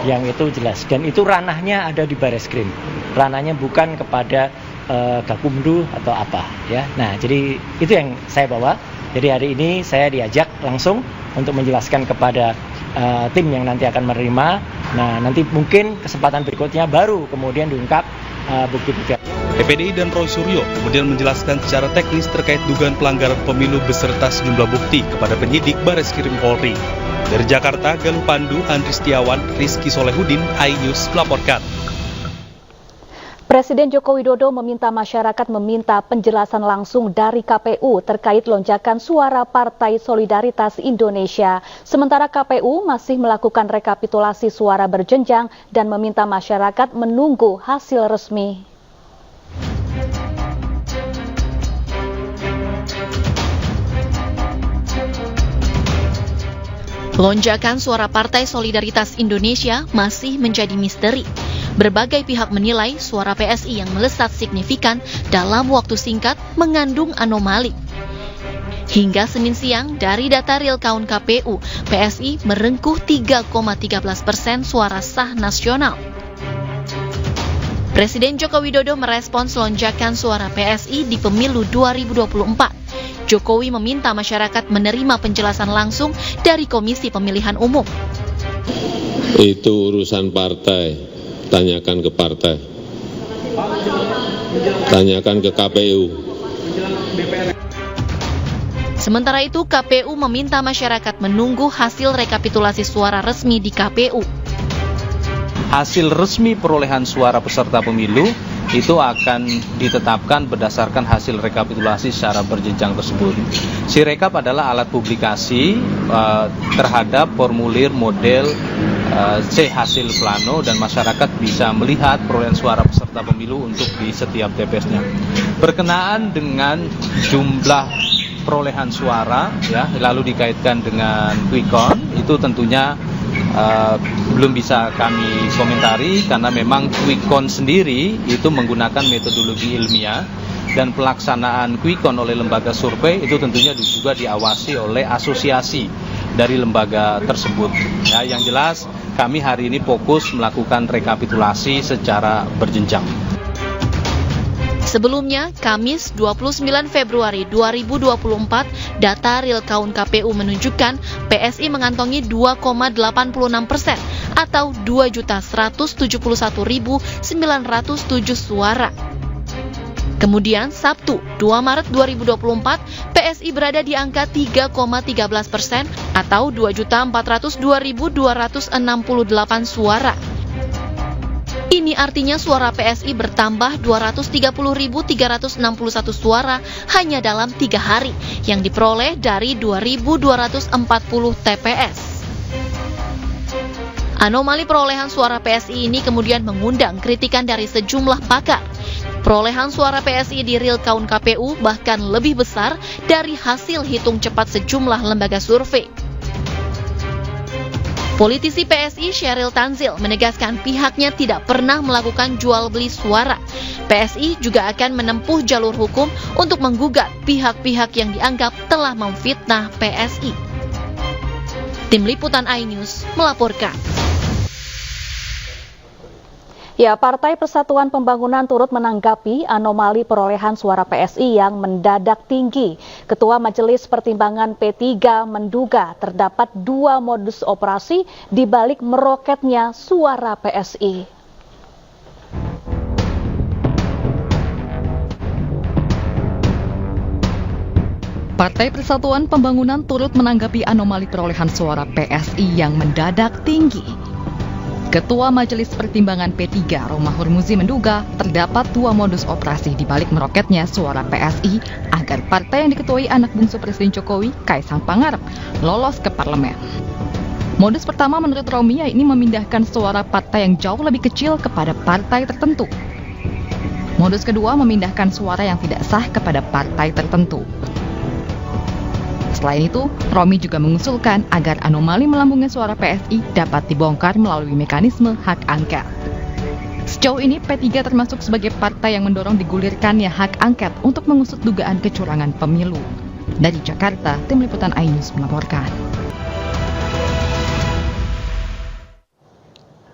yang itu jelas. Dan itu ranahnya ada di Bareskrim, ranahnya bukan kepada Gakumdu atau apa, ya. Nah, jadi itu yang saya bawa. Jadi hari ini saya diajak langsung untuk menjelaskan kepada tim yang nanti akan menerima. Nah, nanti mungkin kesempatan berikutnya baru kemudian diungkap bukti-bukti. TPDI dan Roy Suryo kemudian menjelaskan secara teknis terkait dugaan pelanggaran pemilu beserta sejumlah bukti kepada penyidik Bareskrim Polri. Dari Jakarta, Galuh Pandu, Andri Setiawan, Rizky Solehudin, iNews melaporkan. Presiden Joko Widodo meminta masyarakat meminta penjelasan langsung dari KPU terkait lonjakan suara Partai Solidaritas Indonesia. Sementara KPU masih melakukan rekapitulasi suara berjenjang dan meminta masyarakat menunggu hasil resmi. Lonjakan suara Partai Solidaritas Indonesia masih menjadi misteri. Berbagai pihak menilai suara PSI yang melesat signifikan dalam waktu singkat mengandung anomali. Hingga Senin siang, dari data real count KPU, PSI merengkuh 3,13% suara sah nasional. Presiden Joko Widodo merespons lonjakan suara PSI di pemilu 2024. Jokowi meminta masyarakat menerima penjelasan langsung dari Komisi Pemilihan Umum. Itu urusan partai, tanyakan ke partai, tanyakan ke KPU. Sementara itu, KPU meminta masyarakat menunggu hasil rekapitulasi suara resmi di KPU. Hasil resmi perolehan suara peserta pemilu itu akan ditetapkan berdasarkan hasil rekapitulasi secara berjenjang tersebut. Sirekap adalah alat publikasi terhadap formulir model C hasil plano dan masyarakat bisa melihat perolehan suara peserta pemilu untuk di setiap TPS-nya. Berkenaan dengan jumlah perolehan suara, ya, lalu dikaitkan dengan quick count, itu tentunya belum bisa kami komentari karena memang quick count sendiri itu menggunakan metodologi ilmiah dan pelaksanaan quick count oleh lembaga survei itu tentunya juga diawasi oleh asosiasi dari lembaga tersebut. Ya, yang jelas kami hari ini fokus melakukan rekapitulasi secara berjenjang. Sebelumnya, Kamis 29 Februari 2024, data real count KPU menunjukkan PSI mengantongi 2,86% atau 2.171.907 suara. Kemudian Sabtu 2 Maret 2024, PSI berada di angka 3,13% atau 2.402.268 suara. Ini artinya suara PSI bertambah 230.361 suara hanya dalam 3 hari yang diperoleh dari 2.240 TPS. Anomali perolehan suara PSI ini kemudian mengundang kritikan dari sejumlah pakar. Perolehan suara PSI di real count KPU bahkan lebih besar dari hasil hitung cepat sejumlah lembaga survei. Politisi PSI Sheryl Tanzil menegaskan pihaknya tidak pernah melakukan jual beli suara. PSI juga akan menempuh jalur hukum untuk menggugat pihak-pihak yang dianggap telah memfitnah PSI. Tim Liputan iNews melaporkan. Ya, Partai Persatuan Pembangunan turut menanggapi anomali perolehan suara PSI yang mendadak tinggi. Ketua Majelis Pertimbangan P3 menduga terdapat 2 modus operasi di balik meroketnya suara PSI. Partai Persatuan Pembangunan turut menanggapi anomali perolehan suara PSI yang mendadak tinggi. Ketua Majelis Pertimbangan P3 Romah Hurmuzi menduga terdapat dua modus operasi di balik meroketnya suara PSI agar partai yang diketuai anak bungsu Presiden Jokowi, Kaisang Pangarep, lolos ke parlemen. Modus pertama menurut Romi yakni memindahkan suara partai yang jauh lebih kecil kepada partai tertentu. Modus kedua memindahkan suara yang tidak sah kepada partai tertentu. Selain itu, Romi juga mengusulkan agar anomali melambungnya suara PSI dapat dibongkar melalui mekanisme hak angket. Sejauh ini, P3 termasuk sebagai partai yang mendorong digulirkannya hak angket untuk mengusut dugaan kecurangan pemilu. Dari Jakarta, Tim Liputan iNews melaporkan.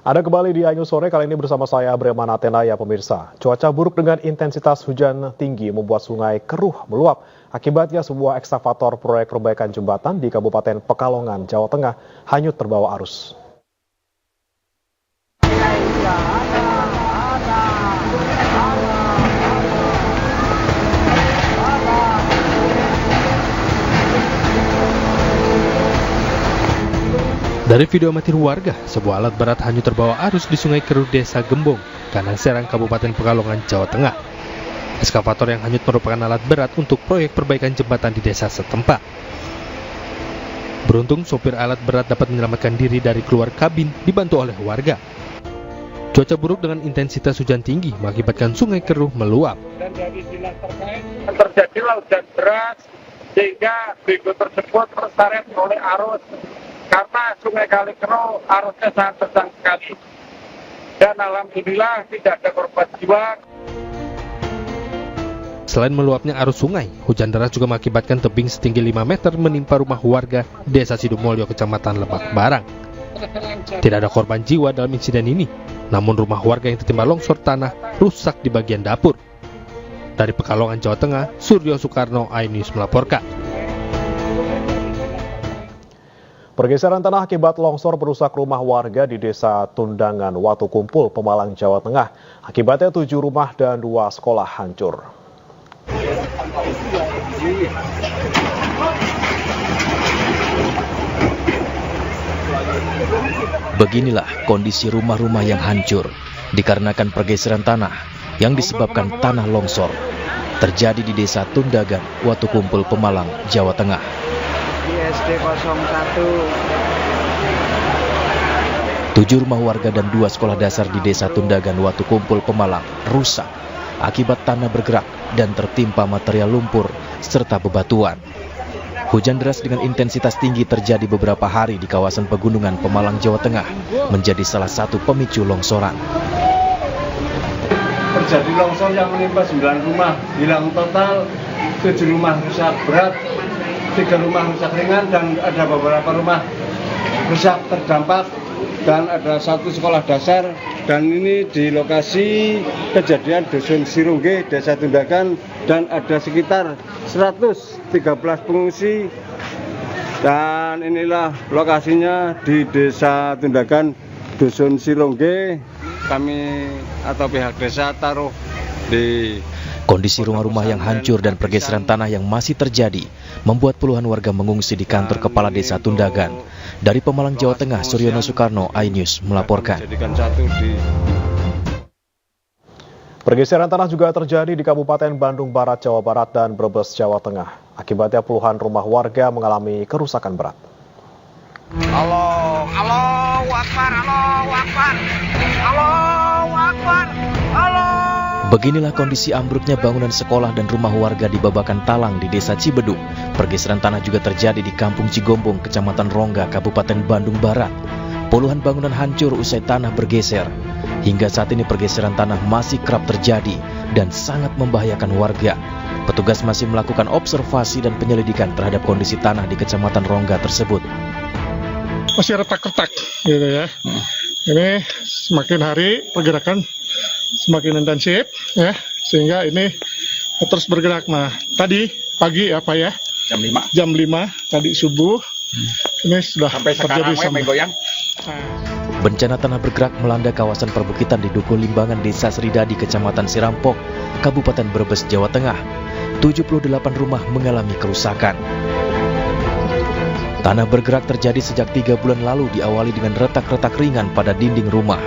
Ada kembali di iNews Sore, kali ini bersama saya Breman Athena ya pemirsa. Cuaca buruk dengan intensitas hujan tinggi membuat sungai keruh meluap. Akibatnya sebuah ekskavator proyek perbaikan jembatan di Kabupaten Pekalongan, Jawa Tengah hanyut terbawa arus. Dari video amatir warga, sebuah alat berat hanyut terbawa arus di Sungai Keruh, Desa Gembong, Kanan Serang, Kabupaten Pekalongan, Jawa Tengah. Ekskavator yang hanyut merupakan alat berat untuk proyek perbaikan jembatan di desa setempat. Beruntung, sopir alat berat dapat menyelamatkan diri dari keluar kabin dibantu oleh warga. Cuaca buruk dengan intensitas hujan tinggi mengakibatkan Sungai Keruh meluap. Dan dari dinas terkait terjadilah hujan deras sehingga bego tersebut terseret oleh arus. Karena Sungai Kalikeruh arusnya sangat kencang sekali. Dan alhamdulillah tidak ada korban jiwa. Selain meluapnya arus sungai, hujan deras juga mengakibatkan tebing setinggi 5 meter menimpa rumah warga Desa Sidumulyo, Kecamatan Lebak Barang. Tidak ada korban jiwa dalam insiden ini, namun rumah warga yang tertimpa longsor tanah rusak di bagian dapur. Dari Pekalongan, Jawa Tengah, Suryo Soekarno, iNews melaporkan. Pergeseran tanah akibat longsor merusak rumah warga di Desa Tundangan, Watu Kumpul, Pemalang, Jawa Tengah. Akibatnya 7 rumah dan 2 sekolah hancur. Beginilah kondisi rumah-rumah yang hancur dikarenakan pergeseran tanah yang disebabkan tanah longsor. Terjadi di Desa Tundagan, Watu Kumpul, Pemalang, Jawa Tengah. Di SD 01. 7 rumah warga dan 2 sekolah dasar di Desa Tundagan, Watu Kumpul, Pemalang rusak akibat tanah bergerak dan tertimpa material lumpur serta bebatuan. Hujan deras dengan intensitas tinggi terjadi beberapa hari di kawasan pegunungan Pemalang, Jawa Tengah, menjadi salah satu pemicu longsoran. Terjadi longsor yang menimpa 9 rumah, hilang total 7 rumah rusak berat, 3 rumah rusak ringan, dan ada beberapa rumah rusak terdampak, dan ada 1 sekolah dasar. Dan ini di lokasi kejadian Dusun Sirungge, Desa Tundagan, dan ada sekitar 113 pengungsi. Dan inilah lokasinya di Desa Tundagan, Dusun Sirungge. Kami atau pihak desa taruh di kondisi rumah-rumah yang hancur dan pergeseran tanah yang masih terjadi membuat puluhan warga mengungsi di kantor kepala Desa Tundagan. Dari Pemalang, Jawa Tengah, Suryono Soekarno, iNews melaporkan. Pergeseran tanah juga terjadi di Kabupaten Bandung Barat, Jawa Barat, dan Brebes, Jawa Tengah. Akibatnya puluhan rumah warga mengalami kerusakan berat. Allahu Akbar, Allahu Akbar, Allahu Akbar, Allahu. Beginilah kondisi ambruknya bangunan sekolah dan rumah warga di Babakan Talang di Desa Cibedu. Pergeseran tanah juga terjadi di Kampung Cigombong, Kecamatan Rongga, Kabupaten Bandung Barat. Puluhan bangunan hancur usai tanah bergeser. Hingga saat ini pergeseran tanah masih kerap terjadi dan sangat membahayakan warga. Petugas masih melakukan observasi dan penyelidikan terhadap kondisi tanah di Kecamatan Rongga tersebut. Masih retak-retak gitu ya. Ini semakin hari pergerakan semakin intensif ya, sehingga ini terus bergerak. Nah, tadi pagi apa ya? Jam 5 tadi subuh. Ini sudah sampai terjadi sampai goyang. Bencana tanah bergerak melanda kawasan perbukitan di Dukuh Limbangan, Desa Seridadi, Kecamatan Sirampok, Kabupaten Brebes, Jawa Tengah. 78 rumah mengalami kerusakan. Tanah bergerak terjadi sejak 3 bulan lalu, diawali dengan retak-retak ringan pada dinding rumah.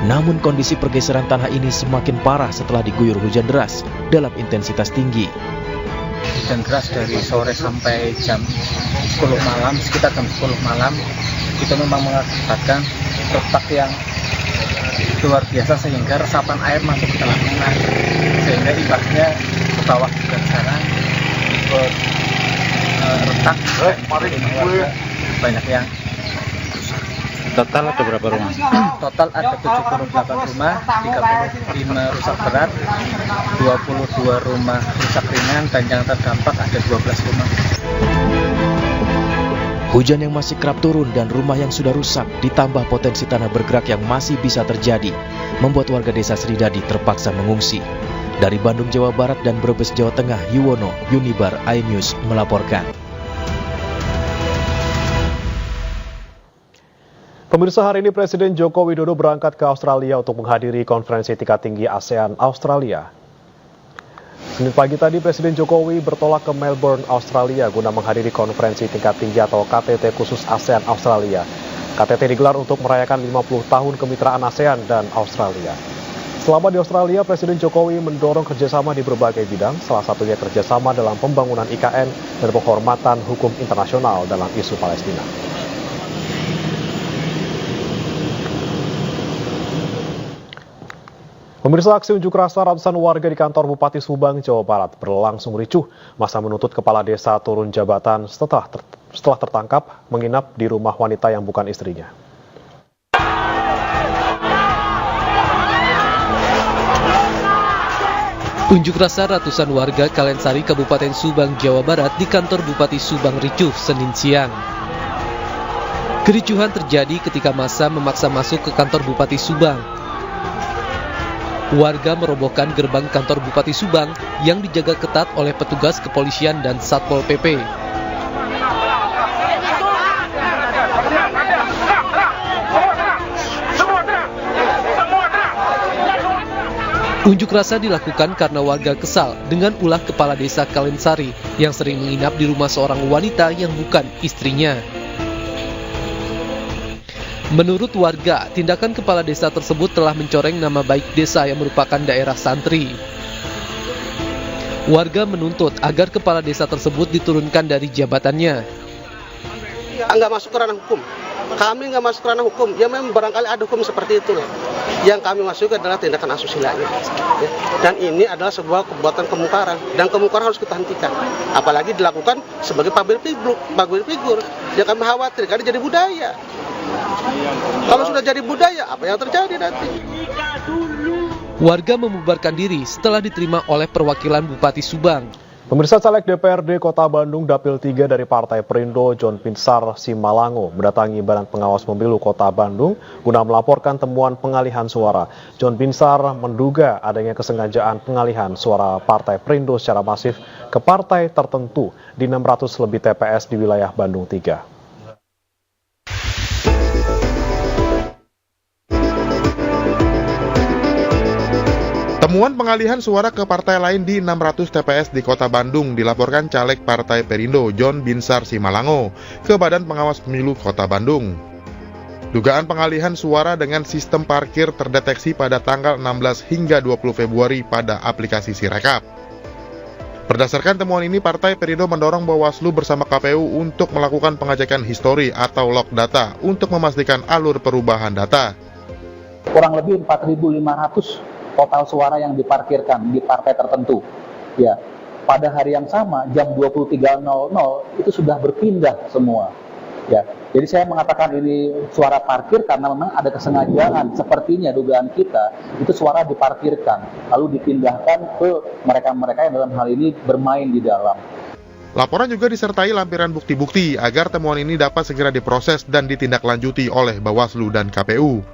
Namun kondisi pergeseran tanah ini semakin parah setelah diguyur hujan deras dalam intensitas tinggi. Hujan deras dari sore sampai jam 10 malam, sekitar jam 10 malam, itu memang mengakibatkan retak yang luar biasa sehingga resapan air masuk ke dalam tanah, sehingga imbasnya ke bawah juga sana ikut retak dan banyak yang Total ada berapa rumah? Total ada 78 rumah, 35 rusak berat, 22 rumah rusak ringan, dan yang terdampak ada 12 rumah. Hujan yang masih kerap turun dan rumah yang sudah rusak ditambah potensi tanah bergerak yang masih bisa terjadi membuat warga desa Sridadi terpaksa mengungsi. Dari Bandung, Jawa Barat dan Brebes, Jawa Tengah, Yuwono, Unibar, iNews melaporkan. Pemirsa, hari ini Presiden Joko Widodo berangkat ke Australia untuk menghadiri konferensi tingkat tinggi ASEAN Australia. Senin pagi tadi Presiden Jokowi bertolak ke Melbourne, Australia guna menghadiri konferensi tingkat tinggi atau KTT khusus ASEAN Australia. KTT digelar untuk merayakan 50 tahun kemitraan ASEAN dan Australia. Selama di Australia, Presiden Jokowi mendorong kerjasama di berbagai bidang, salah satunya kerjasama dalam pembangunan IKN dan penghormatan hukum internasional dalam isu Palestina. Pemirsa, aksi unjuk rasa ratusan warga di kantor Bupati Subang, Jawa Barat berlangsung ricuh. Masa menuntut kepala desa turun jabatan setelah tertangkap menginap di rumah wanita yang bukan istrinya. Unjuk rasa ratusan warga Kalensari, Kabupaten Subang, Jawa Barat di kantor Bupati Subang ricuh Senin siang. Kericuhan terjadi ketika massa memaksa masuk ke kantor Bupati Subang. Warga merobohkan gerbang kantor Bupati Subang yang dijaga ketat oleh petugas kepolisian dan Satpol PP. Unjuk rasa dilakukan karena warga kesal dengan ulah kepala desa Kalensari yang sering menginap di rumah seorang wanita yang bukan istrinya. Menurut warga, tindakan kepala desa tersebut telah mencoreng nama baik desa yang merupakan daerah santri. Warga menuntut agar kepala desa tersebut diturunkan dari jabatannya. Nggak masuk ke ranah hukum. Kami nggak masuk ke ranah hukum. Ya memang barangkali ada hukum seperti itulah. Yang kami masuk adalah tindakan asusila. Ya. Dan ini adalah sebuah perbuatan kemungkaran. Dan kemungkaran harus kita hentikan. Apalagi dilakukan sebagai public figure. Yang kami khawatir karena jadi budaya. Kalau sudah jadi budaya, apa yang terjadi nanti? Warga membubarkan diri setelah diterima oleh perwakilan Bupati Subang. Pemirsa, caleg DPRD Kota Bandung Dapil 3 dari Partai Perindo John Pinsar Simalango mendatangi Badan Pengawas Pemilu Kota Bandung guna melaporkan temuan pengalihan suara. John Pinsar menduga adanya kesengajaan pengalihan suara Partai Perindo secara masif ke partai tertentu di 600 lebih TPS di wilayah Bandung 3. Temuan pengalihan suara ke partai lain di 600 TPS di Kota Bandung dilaporkan caleg Partai Perindo John Pinsar Simalango ke Badan Pengawas Pemilu Kota Bandung. Dugaan pengalihan suara dengan sistem parkir terdeteksi pada tanggal 16 hingga 20 Februari pada aplikasi Sirekap. Berdasarkan temuan ini, Partai Perindo mendorong Bawaslu bersama KPU untuk melakukan pengecekan histori atau log data untuk memastikan alur perubahan data. Kurang lebih 4.500 total suara yang diparkirkan di partai tertentu. Ya, pada hari yang sama jam 23.00 itu sudah berpindah semua. Ya, jadi saya mengatakan ini suara parkir karena memang ada kesengajaan. Sepertinya dugaan kita itu suara diparkirkan lalu dipindahkan ke mereka-mereka yang dalam hal ini bermain di dalam. Laporan juga disertai lampiran bukti-bukti agar temuan ini dapat segera diproses dan ditindaklanjuti oleh Bawaslu dan KPU.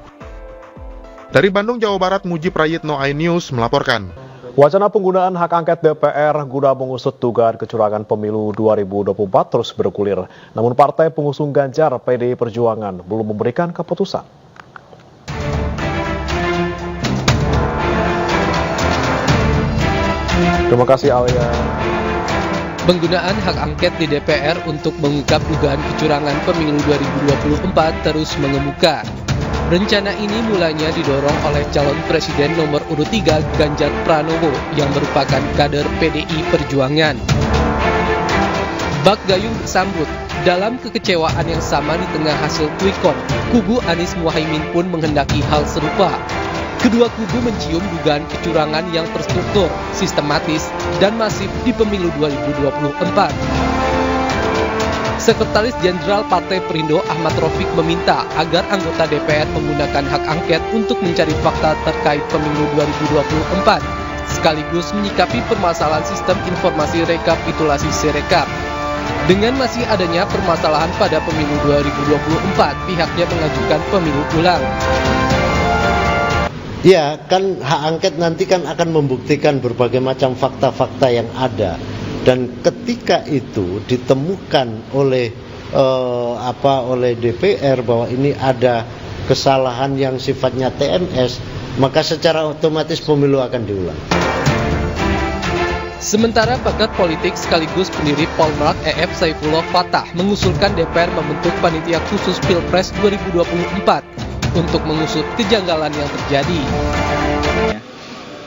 Dari Bandung, Jawa Barat, Mujib Prayitno, iNews melaporkan. Wacana penggunaan hak angket DPR guna mengusut dugaan kecurangan pemilu 2024 terus bergulir. Namun partai pengusung Ganjar PDI Perjuangan belum memberikan keputusan. Terima kasih Alia. Penggunaan hak angket di DPR untuk mengungkap dugaan kecurangan pemilu 2024 terus mengemuka. Rencana ini mulanya didorong oleh calon presiden nomor urut 3 Ganjar Pranowo yang merupakan kader PDI Perjuangan. Bak Gayung bersambut. Dalam kekecewaan yang sama di tengah hasil quick count, kubu Anies Muhaimin pun menghendaki hal serupa. Kedua kubu mencium dugaan kecurangan yang terstruktur, sistematis, dan masif di pemilu 2024. Sekretaris Jenderal Partai Perindo Ahmad Rafiq meminta agar anggota DPR menggunakan hak angket untuk mencari fakta terkait pemilu 2024, sekaligus menyikapi permasalahan sistem informasi rekapitulasi Sirekap. Dengan masih adanya permasalahan pada pemilu 2024, pihaknya mengajukan pemilu ulang. Ya, kan hak angket nanti kan akan membuktikan berbagai macam fakta-fakta yang ada. Dan ketika itu ditemukan oleh oleh DPR bahwa ini ada kesalahan yang sifatnya TMS, maka secara otomatis pemilu akan diulang. Sementara pakar politik sekaligus pendiri Polmark EF Saifullah Fatah mengusulkan DPR membentuk panitia khusus Pilpres 2024 untuk mengusut kejanggalan yang terjadi.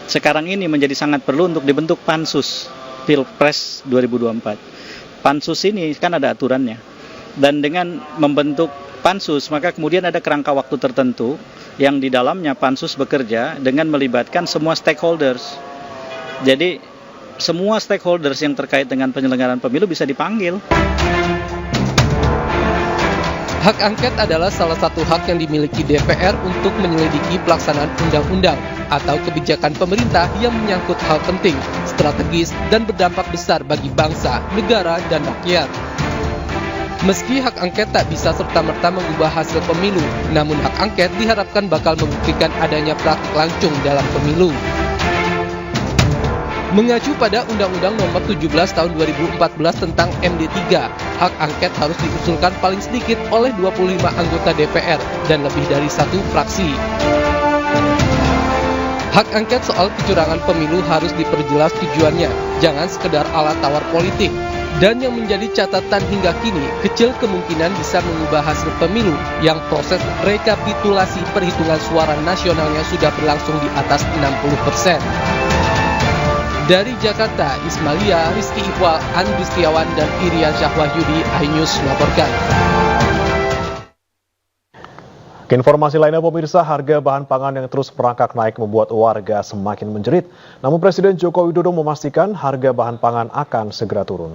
Sekarang ini menjadi sangat perlu untuk dibentuk pansus Pilpres 2024. Pansus ini kan ada aturannya. Dan dengan membentuk pansus, maka kemudian ada kerangka waktu tertentu yang di dalamnya pansus bekerja dengan melibatkan semua stakeholders. Jadi semua stakeholders yang terkait dengan penyelenggaraan pemilu bisa dipanggil. Hak angket adalah salah satu hak yang dimiliki DPR untuk menyelidiki pelaksanaan undang-undang atau kebijakan pemerintah yang menyangkut hal penting, strategis, dan berdampak besar bagi bangsa, negara, dan rakyat. Meski hak angket tak bisa serta-merta mengubah hasil pemilu, namun hak angket diharapkan bakal membuktikan adanya praktik lancung dalam pemilu. Mengacu pada Undang-Undang Nomor 17 Tahun 2014 tentang MD3, hak angket harus diusulkan paling sedikit oleh 25 anggota DPR dan lebih dari satu fraksi. Hak angket soal kecurangan pemilu harus diperjelas tujuannya, jangan sekedar alat tawar politik. Dan yang menjadi catatan hingga kini, kecil kemungkinan bisa mengubah hasil pemilu yang proses rekapitulasi perhitungan suara nasionalnya sudah berlangsung di atas 60%. Dari Jakarta, Ismailia, Rizky Iqbal, Andri Setiawan, dan Irian Syahwahyudi, iNews melaporkan. Informasi lainnya pemirsa, harga bahan pangan yang terus merangkak naik membuat warga semakin menjerit. Namun Presiden Joko Widodo memastikan harga bahan pangan akan segera turun.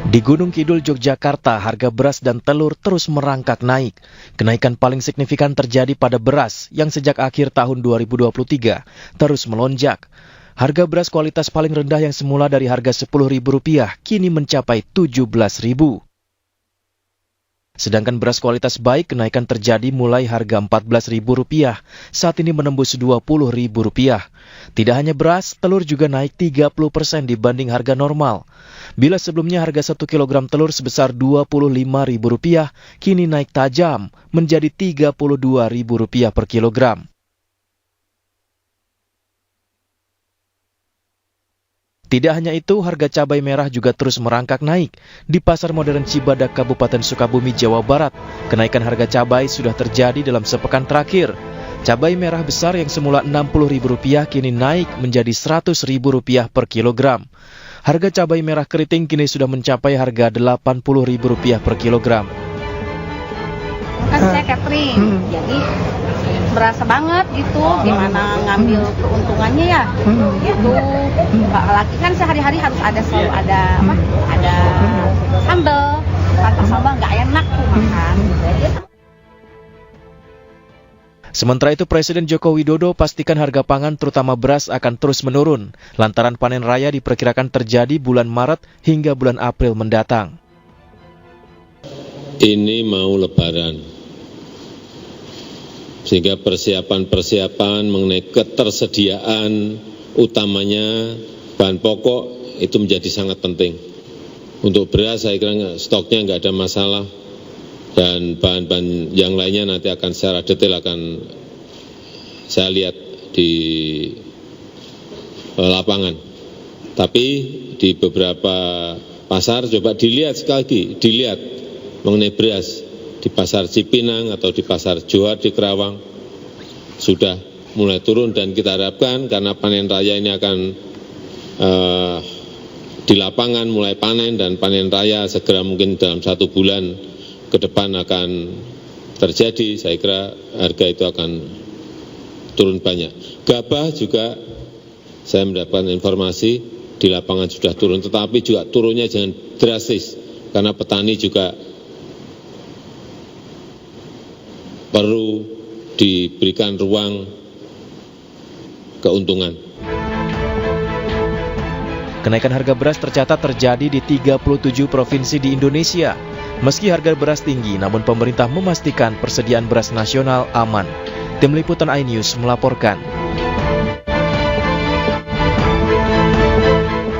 Di Gunung Kidul, Yogyakarta, harga beras dan telur terus merangkak naik. Kenaikan paling signifikan terjadi pada beras yang sejak akhir tahun 2023 terus melonjak. Harga beras kualitas paling rendah yang semula dari harga Rp10.000 kini mencapai Rp17.000. Sedangkan beras kualitas baik kenaikan terjadi mulai harga Rp14.000, saat ini menembus Rp20.000. Tidak hanya beras, telur juga naik 30% dibanding harga normal. Bila sebelumnya harga 1 kg telur sebesar Rp25.000, kini naik tajam menjadi Rp32.000 per kilogram. Tidak hanya itu, harga cabai merah juga terus merangkak naik. Di Pasar Modern Cibadak, Kabupaten Sukabumi, Jawa Barat, kenaikan harga cabai sudah terjadi dalam sepekan terakhir. Cabai merah besar yang semula Rp60.000 kini naik menjadi Rp100.000 per kilogram. Harga cabai merah keriting kini sudah mencapai harga Rp80.000 per kilogram. Kan saya catering, jadi berasa banget gitu, gimana ngambil keuntungannya ya, gitu. Apalagi kan sehari-hari harus ada selalu ada sambal, tanpa sambal nggak enak tuh makan. Sementara itu Presiden Joko Widodo pastikan harga pangan terutama beras akan terus menurun, lantaran panen raya diperkirakan terjadi bulan Maret hingga bulan April mendatang. Ini mau lebaran. Sehingga persiapan-persiapan mengenai ketersediaan utamanya bahan pokok itu menjadi sangat penting. Untuk beras saya kira stoknya nggak ada masalah dan bahan-bahan yang lainnya nanti akan secara detail akan saya lihat di lapangan. Tapi di beberapa pasar coba dilihat sekali lagi, dilihat mengenai beras di pasar Cipinang atau di pasar Johar di Kerawang sudah mulai turun, dan kita harapkan karena panen raya ini akan di lapangan mulai panen, dan panen raya segera mungkin dalam 1 bulan ke depan akan terjadi. Saya kira harga itu akan turun banyak. Gabah juga saya mendapatkan informasi di lapangan sudah turun, tetapi juga turunnya jangan drastis karena petani juga perlu diberikan ruang keuntungan. Kenaikan harga beras tercatat terjadi di 37 provinsi di Indonesia. Meski harga beras tinggi, namun pemerintah memastikan persediaan beras nasional aman. Tim Liputan iNews melaporkan.